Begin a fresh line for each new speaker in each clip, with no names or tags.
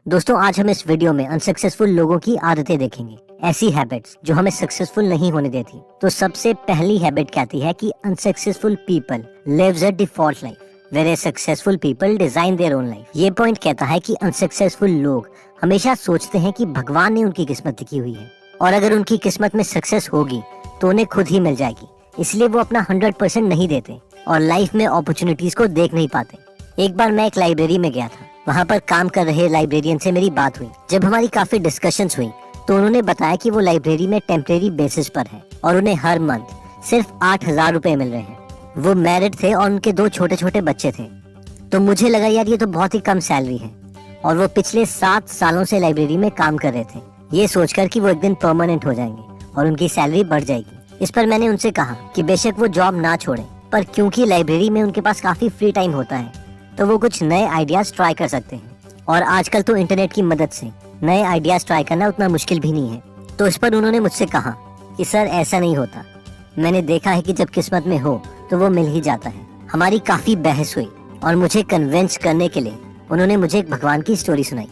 दोस्तों आज हम इस वीडियो में अनसक्सेसफुल लोगों की आदतें देखेंगे, ऐसी हैबिट्स जो हमें सक्सेसफुल नहीं होने देती। तो सबसे पहली हैबिट कहती है कि unsuccessful people lives a default life where successful people design their own life. ये पॉइंट कहता है कि अनसक्सेसफुल लोग हमेशा सोचते हैं कि भगवान ने उनकी किस्मत लिखी हुई है और अगर उनकी किस्मत में सक्सेस होगी तो उन्हें खुद ही मिल जाएगी, इसलिए वो अपना 100% नहीं देते और लाइफ में अपॉर्चुनिटीज को देख नहीं पाते। एक बार मैं एक लाइब्रेरी में गया था, वहाँ पर काम कर रहे लाइब्रेरियन से मेरी बात हुई। जब हमारी काफी डिस्कशंस हुई तो उन्होंने बताया कि वो लाइब्रेरी में टेम्परेरी बेसिस पर है और उन्हें हर मंथ सिर्फ 8,000 रुपए मिल रहे हैं। वो मैरिड थे और उनके 2 छोटे छोटे बच्चे थे। तो मुझे लगा यार ये तो बहुत ही कम सैलरी है और वो पिछले 7 सालों से लाइब्रेरी में काम कर रहे थे, ये सोचकर कि वो एक दिन परमानेंट हो जाएंगे और उनकी सैलरी बढ़ जाएगी। इस पर मैंने उनसे कहा कि बेशक वो जॉब ना छोड़े, पर क्योंकि लाइब्रेरी में उनके पास काफी फ्री टाइम होता है तो वो कुछ नए आइडियाज ट्राई कर सकते हैं और आजकल तो इंटरनेट की मदद से नए आइडियाज ट्राई करना उतना मुश्किल भी नहीं है। तो इस पर उन्होंने मुझसे कहा कि सर ऐसा नहीं होता, मैंने देखा है कि जब किस्मत में हो तो वो मिल ही जाता है। हमारी काफी बहस हुई और मुझे कन्विंस करने के लिए उन्होंने मुझे एक भगवान की स्टोरी सुनाई।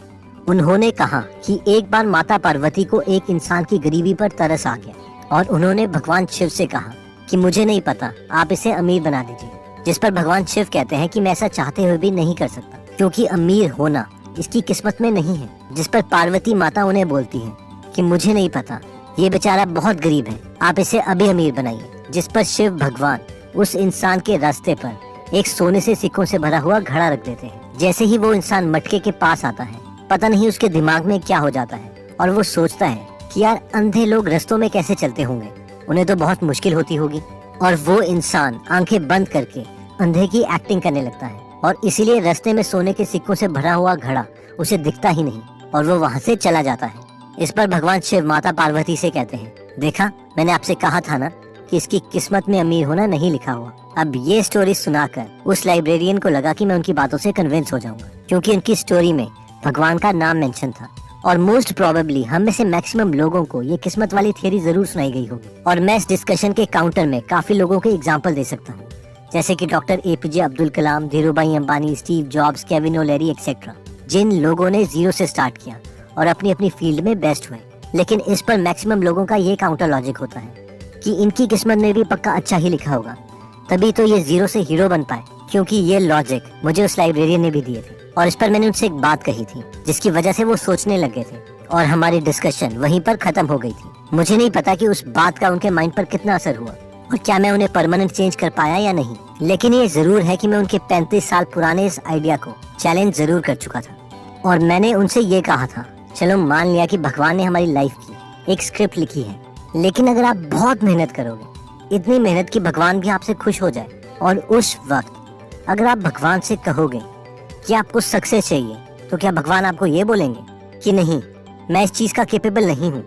उन्होंने कहा कि एक बार माता पार्वती को एक इंसान की गरीबी पर तरस आ गया और उन्होंने भगवान शिव से कहा कि मुझे नहीं पता, आप इसे अमीर बना दीजिए। जिस पर भगवान शिव कहते हैं कि मैं ऐसा चाहते हुए भी नहीं कर सकता क्योंकि अमीर होना इसकी किस्मत में नहीं है। जिस पर पार्वती माता उन्हें बोलती है कि मुझे नहीं पता, ये बेचारा बहुत गरीब है, आप इसे अभी अमीर बनाइए। जिस पर शिव भगवान उस इंसान के रास्ते पर एक सोने से सिक्कों से भरा हुआ घड़ा रख देते हैं। जैसे ही वो इंसान मटके के पास आता है, पता नहीं उसके दिमाग में क्या हो जाता है और वो सोचता है कि यार अंधे लोग रास्तों में कैसे चलते होंगे, उन्हें तो बहुत मुश्किल होती होगी। और वो इंसान आंखें बंद करके अंधे की एक्टिंग करने लगता है और इसीलिए रास्ते में सोने के सिक्कों से भरा हुआ घड़ा उसे दिखता ही नहीं और वो वहाँ से चला जाता है। इस पर भगवान शिव माता पार्वती से कहते हैं, देखा मैंने आपसे कहा था ना कि इसकी किस्मत में अमीर होना नहीं लिखा हुआ। अब ये स्टोरी सुनाकर उस लाइब्रेरियन को लगा कि मैं उनकी बातों से कन्विंस हो जाऊंगा क्योंकि उनकी स्टोरी में भगवान का नाम मेंशन था और मोस्ट प्रोबेबली हम में से मैक्सिमम लोगों को ये किस्मत वाली थियरी जरूर सुनाई गई होगी। और मैं इस डिस्कशन के काउंटर में काफी लोगों के एग्जाम्पल दे सकता हूँ, जैसे कि doctor APJ Abdul Kalam, Dhirubhai Ambani, Steve Jobs, Kevin O'Leary etcetera, जिन लोगों ने 0 से स्टार्ट किया और अपनी अपनी फील्ड में बेस्ट हुए। लेकिन इस पर मैक्सिमम लोगों का ये काउंटर लॉजिक होता है कि इनकी किस्मत में भी पक्का अच्छा ही लिखा होगा, तभी तो ये 0 से हीरो बन पाए। क्योंकि ये लॉजिक मुझे उस लाइब्रेरियन ने भी दिए थे और इस पर मैंने उनसे एक बात कही थी जिसकी वजह से वो सोचने लग गए थे और हमारी डिस्कशन वहीं पर खत्म हो गई थी। मुझे नहीं पता कि उस बात का उनके माइंड पर कितना असर हुआ और क्या मैं उन्हें परमानेंट चेंज कर पाया या नहीं, लेकिन ये जरूर है कि मैं उनके 35 साल पुराने इस आइडिया को चैलेंज जरूर कर चुका था। और मैंने उनसे ये कहा था, चलो मान लिया कि भगवान ने हमारी लाइफ की एक स्क्रिप्ट लिखी है, लेकिन अगर आप बहुत मेहनत करोगे, इतनी मेहनत कि भगवान भी आपसे खुश हो जाए, और उस वक्त अगर आप भगवान से कहोगे कि आपको सक्सेस चाहिए, तो क्या भगवान आपको ये बोलेंगे कि नहीं, मैं इस चीज का कैपेबल नहीं हूँ,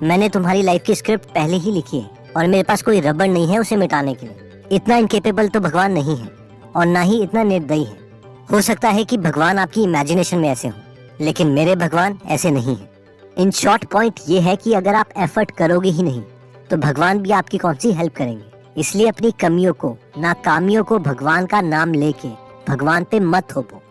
मैंने तुम्हारी लाइफ की स्क्रिप्ट पहले ही लिखी है और मेरे पास कोई रबड़ नहीं है उसे मिटाने के लिए। इतना इनकेपेबल तो भगवान नहीं है और ना ही इतना निर्दयी है। हो सकता है कि भगवान आपकी इमेजिनेशन में ऐसे हो, लेकिन मेरे भगवान ऐसे नहीं है। इन शॉर्ट पॉइंट ये है कि अगर आप एफर्ट करोगे ही नहीं तो भगवान भी आपकी कौन सी हेल्प करेंगे। इसलिए अपनी कमियों को, नाकामियों को भगवान का नाम लेके भगवान पे मत थोपो।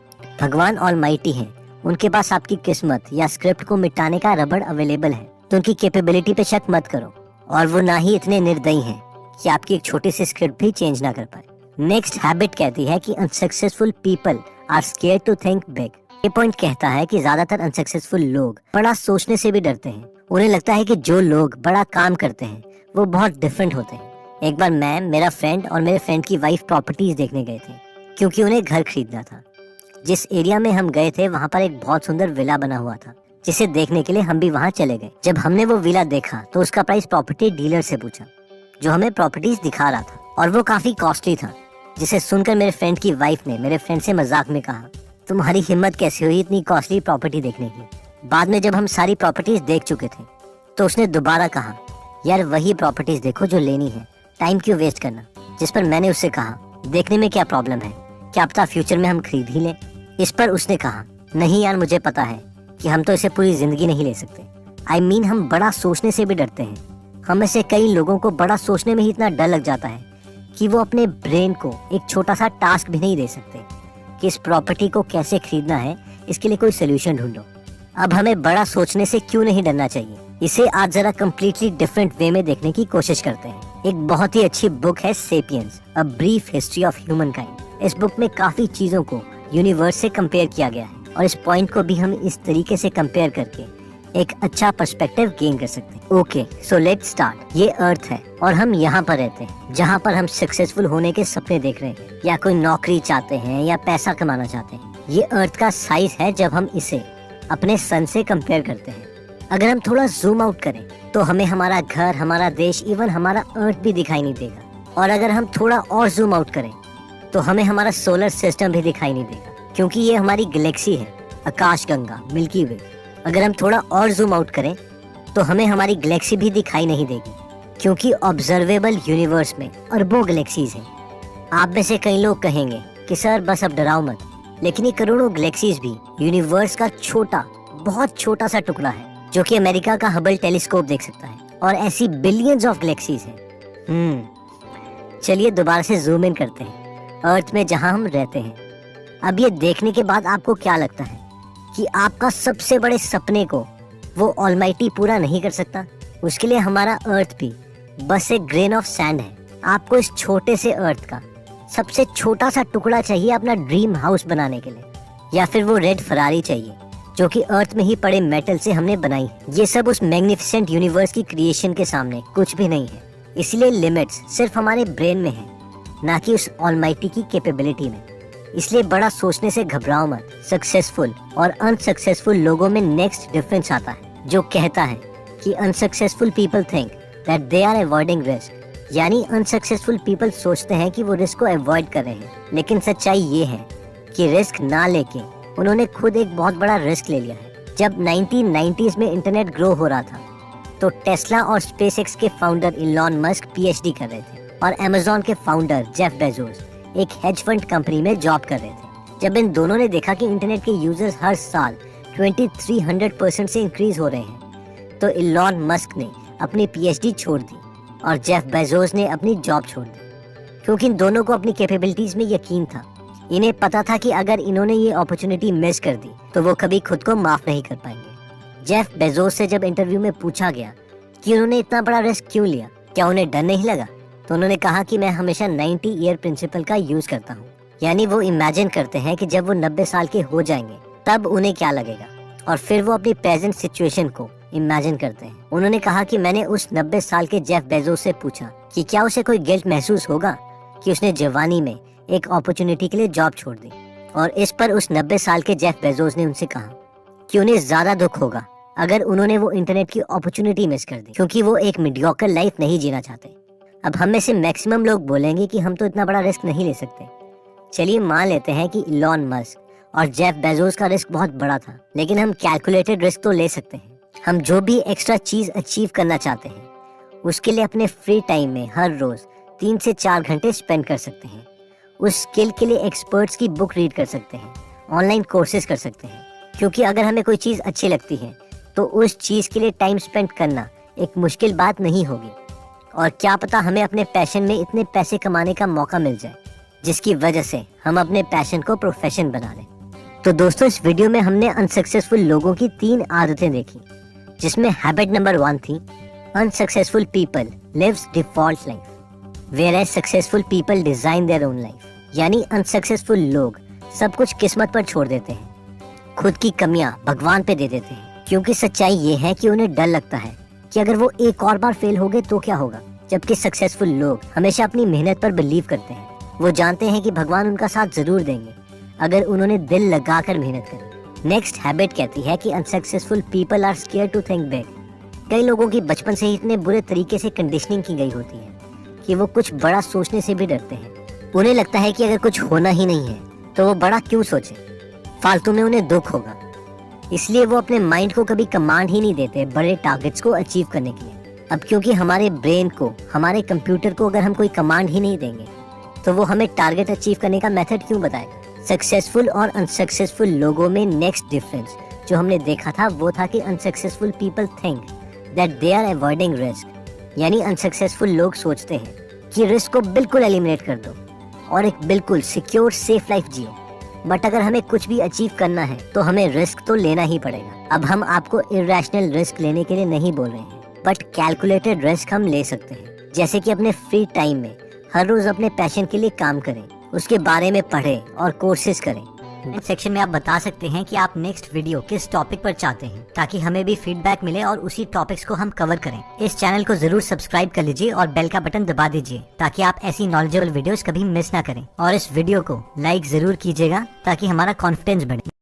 भगवान ऑलमाइटी है, उनके पास आपकी किस्मत या स्क्रिप्ट को मिटाने का रबड़ अवेलेबल है, तो उनकी कैपेबिलिटी पे शक मत करो। और वो ना ही इतने निर्दयी हैं कि आपकी एक छोटी सी स्क्रिप्ट भी चेंज ना कर पाए। नेक्स्ट हैबिट कहती है कि unsuccessful people are scared to think big. ये पॉइंट कहता है कि ज्यादातर अनसक्सेसफुल लोग बड़ा सोचने से भी डरते हैं। उन्हें लगता है कि जो लोग बड़ा काम करते हैं वो बहुत डिफरेंट होते हैं। एक बार मैं, मेरा फ्रेंड और मेरे फ्रेंड की वाइफ प्रॉपर्टीज देखने गए थे क्योंकि उन्हें घर खरीदना था। जिस एरिया में हम गए थे वहाँ पर एक बहुत सुंदर विला बना हुआ था, जिसे देखने के लिए हम भी वहाँ चले गए। जब हमने वो विला देखा तो उसका प्राइस प्रॉपर्टी डीलर से पूछा जो हमें प्रॉपर्टीज दिखा रहा था, और वो काफी कॉस्टली था। जिसे सुनकर मेरे फ्रेंड की वाइफ ने मेरे फ्रेंड से मजाक में कहा, तुम्हारी हिम्मत कैसे हुई इतनी कॉस्टली प्रॉपर्टी देखने की। बाद में जब हम सारी प्रॉपर्टीज देख चुके थे तो उसने दोबारा कहा, यार वही प्रॉपर्टीज देखो जो लेनी है, टाइम क्यों वेस्ट करना। जिस पर मैंने उससे कहा, देखने में क्या प्रॉब्लम है, क्या पता फ्यूचर में हम खरीद ही लें। इस पर उसने कहा, नहीं यार मुझे पता है कि हम तो इसे पूरी जिंदगी नहीं ले सकते। I mean, हम बड़ा सोचने से भी डरते हैं। हम में से कई लोगों को बड़ा सोचने में ही इतना डर लग जाता है कि वो अपने ब्रेन को एक छोटा सा टास्क भी नहीं दे सकते कि इस प्रॉपर्टी को कैसे खरीदना है, इसके लिए कोई सोल्यूशन ढूंढो। अब हमें बड़ा सोचने से क्यों नहीं डरना चाहिए, इसे आज जरा कम्प्लीटली डिफरेंट वे में देखने की कोशिश करते हैं। एक बहुत ही अच्छी बुक है sapiens, a brief history of human kind. इस बुक में काफी चीजों को यूनिवर्स से कंपेयर किया गया है और इस पॉइंट को भी हम इस तरीके से कंपेयर करके एक अच्छा पर्सपेक्टिव गेन कर सकते हैं। Okay, so let's start. ये अर्थ है और हम यहाँ पर रहते हैं, जहाँ पर हम सक्सेसफुल होने के सपने देख रहे हैं या कोई नौकरी चाहते हैं या पैसा कमाना चाहते हैं। ये अर्थ का साइज है जब हम इसे अपने सन से कंपेयर करते हैं। अगर हम थोड़ा जूम आउट करें तो हमें हमारा घर, हमारा देश, इवन हमारा अर्थ भी दिखाई नहीं देगा। और अगर हम थोड़ा और जूम आउट करें तो हमें हमारा सोलर सिस्टम भी दिखाई नहीं देगा, क्योंकि ये हमारी गैलेक्सी है, आकाशगंगा, मिल्की वे। अगर हम थोड़ा और जूम आउट करें तो हमें हमारी गैलेक्सी भी दिखाई नहीं देगी, क्योंकि ऑब्जर्वेबल यूनिवर्स में अरबों गैलेक्सीज हैं। आप में से कई लोग कहेंगे कि सर बस अब डराओ मत, लेकिन ये करोड़ों गैलेक्सीज भी यूनिवर्स का छोटा, बहुत छोटा सा टुकड़ा है जो कि अमेरिका का हबल टेलीस्कोप देख सकता है। और ऐसी बिलियंस ऑफ गैलेक्सीज हैं। चलिए दोबारा से जूम इन करते हैं अर्थ में जहां हम रहते हैं। अब ये देखने के बाद आपको क्या लगता है कि आपका सबसे बड़े सपने को वो ऑलमाइटी पूरा नहीं कर सकता? उसके लिए हमारा अर्थ भी बस एक ग्रेन ऑफ सैंड है। आपको इस छोटे से अर्थ का सबसे छोटा सा टुकड़ा चाहिए अपना ड्रीम हाउस बनाने के लिए, या फिर वो रेड फरारी चाहिए जो कि अर्थ में ही पड़े मेटल से हमने बनाई है। ये सब उस मैग्निफिसेंट यूनिवर्स की क्रिएशन के सामने कुछ भी नहीं है। इसलिए लिमिट्स सिर्फ हमारे ब्रेन में है, ना कि उस ऑलमाइटी की कैपेबिलिटी में। इसलिए बड़ा सोचने से घबराओ मत। सक्सेसफुल और अनसक्सेसफुल लोगों में नेक्स्ट डिफरेंस आता है, जो कहता है कि unsuccessful people think that they are avoiding risk. यानी अनसक्सेसफुल पीपल सोचते हैं कि वो रिस्क को अवॉइड कर रहे हैं, लेकिन सच्चाई ये है कि रिस्क ना लेके उन्होंने खुद एक बहुत बड़ा रिस्क ले लिया है। जब 1990s में इंटरनेट ग्रो हो रहा था तो टेस्ला और स्पेसएक्स के फाउंडर इलॉन मस्क पीएचडी कर रहे थे और अमेज़न के फाउंडर जेफ बेजोस एक हेज फंड कंपनी में जॉब कर रहे थे। जब इन दोनों ने देखा कि इंटरनेट के यूजर्स हर साल 2300% से इंक्रीज हो रहे हैं, तो इलॉन मस्क ने अपनी पीएचडी छोड़ दी और जेफ बेजोस ने अपनी जॉब छोड़ दी, क्योंकि इन दोनों को अपनी कैपेबिलिटीज में यकीन था। इन्हें पता था कि अगर इन्होंने ये अपॉर्चुनिटी मिस कर दी तो वो कभी खुद को माफ नहीं कर पाएंगे। जेफ बेजोस से जब इंटरव्यू में पूछा गया कि उन्होंने इतना बड़ा रिस्क क्यों लिया, क्या उन्हें डर नहीं लगा, तो उन्होंने कहा कि मैं हमेशा 90 ईयर प्रिंसिपल का यूज करता हूँ। यानी वो इमेजिन करते हैं कि जब वो 90 साल के हो जाएंगे तब उन्हें क्या लगेगा, और फिर वो अपनी प्रेजेंट सिचुएशन को इमेजिन करते हैं। उन्होंने कहा कि मैंने उस 90 साल के जेफ बेजोस से पूछा कि क्या उसे कोई गिल्ट महसूस होगा कि उसने जवानी में एक अपॉर्चुनिटी के लिए जॉब छोड़ दी। और इस पर उस 90 साल के जेफ बेजोस ने उनसे कहा कि उन्हें ज्यादा दुख होगा अगर उन्होंने वो इंटरनेट की अपॉर्चुनिटी मिस कर दी, क्योंकि वो एक मीडियोकर लाइफ नहीं जीना चाहते। अब हम में से मैक्सिमम लोग बोलेंगे कि हम तो इतना बड़ा रिस्क नहीं ले सकते। चलिए मान लेते हैं कि इलॉन मस्क और जेफ बेजोस का रिस्क बहुत बड़ा था, लेकिन हम कैलकुलेटेड रिस्क तो ले सकते हैं। हम जो भी एक्स्ट्रा चीज अचीव करना चाहते हैं उसके लिए अपने फ्री टाइम में हर रोज 3 से 4 घंटे स्पेंड कर सकते हैं। उस स्किल के लिए एक्सपर्ट्स की बुक रीड कर सकते हैं, ऑनलाइन कोर्सेज कर सकते हैं, क्योंकि अगर हमें कोई चीज़ अच्छी लगती है तो उस चीज़ के लिए टाइम स्पेंड करना एक मुश्किल बात नहीं होगी। और क्या पता हमें अपने पैशन में इतने पैसे कमाने का मौका मिल जाए जिसकी वजह से हम अपने पैशन को प्रोफेशन बना लें। तो दोस्तों, इस वीडियो में हमने अनसक्सेसफुल लोगों की 3 आदतें देखी, जिसमें हैबिट नंबर 1 थी unsuccessful people lives default life whereas successful people design their own life। यानी अनसक्सेसफुल लोग सब कुछ किस्मत पर छोड़ देते हैं, खुद की कमियां भगवान पे दे देते हैं, क्योंकि सच्चाई ये है कि उन्हें डर लगता है कि अगर वो एक और बार फेल हो गए तो क्या होगा। जबकि सक्सेसफुल लोग हमेशा अपनी मेहनत पर बिलीव करते हैं। वो जानते हैं कि भगवान उनका साथ जरूर देंगे अगर उन्होंने दिल लगाकर मेहनत करी। नेक्स्ट हैबिट कहती है कि unsuccessful people are scared to think big. कई लोगों की बचपन से ही इतने बुरे तरीके से कंडीशनिंग की गई होती है कि वो कुछ बड़ा सोचने से भी डरते हैं। उन्हें लगता है कि अगर कुछ होना ही नहीं है तो वो बड़ा क्यों सोचे, फालतू में उन्हें दुख होगा। इसलिए वो अपने माइंड को कभी कमांड ही नहीं देते बड़े टारगेट्स को अचीव करने के लिए। अब क्योंकि हमारे ब्रेन को, हमारे कंप्यूटर को अगर हम कोई कमांड ही नहीं देंगे तो वो हमें टारगेट अचीव करने का मेथड क्यों बताएगा। सक्सेसफुल और अनसक्सेसफुल लोगों में नेक्स्ट डिफरेंस जो हमने देखा था वो था कि unsuccessful people think that they are avoiding risk. यानी अनसक्सेसफुल लोग सोचते हैं कि रिस्क को बिल्कुल एलिमिनेट कर दो और एक बिल्कुल secure safe life Jio. But अगर हमें कुछ भी अचीव करना है तो हमें रिस्क तो लेना ही पड़ेगा। अब हम आपको इरेशनल रिस्क लेने के लिए नहीं बोल रहे हैं, बट कैलकुलेटेड रिस्क हम ले सकते हैं। जैसे कि अपने फ्री टाइम में हर रोज अपने पैशन के लिए काम करें, उसके बारे में पढ़ें और कोर्सेज करें। सेक्शन में आप बता सकते हैं कि आप नेक्स्ट वीडियो किस टॉपिक पर चाहते हैं, ताकि हमें भी फीडबैक मिले और उसी टॉपिक्स को हम कवर करें। इस चैनल को जरूर सब्सक्राइब कर लीजिए और बेल का बटन दबा दीजिए, ताकि आप ऐसी नॉलेजेबल वीडियोस कभी मिस ना करें। और इस वीडियो को लाइक जरूर कीजिएगा ताकि हमारा कॉन्फिडेंस बढ़े।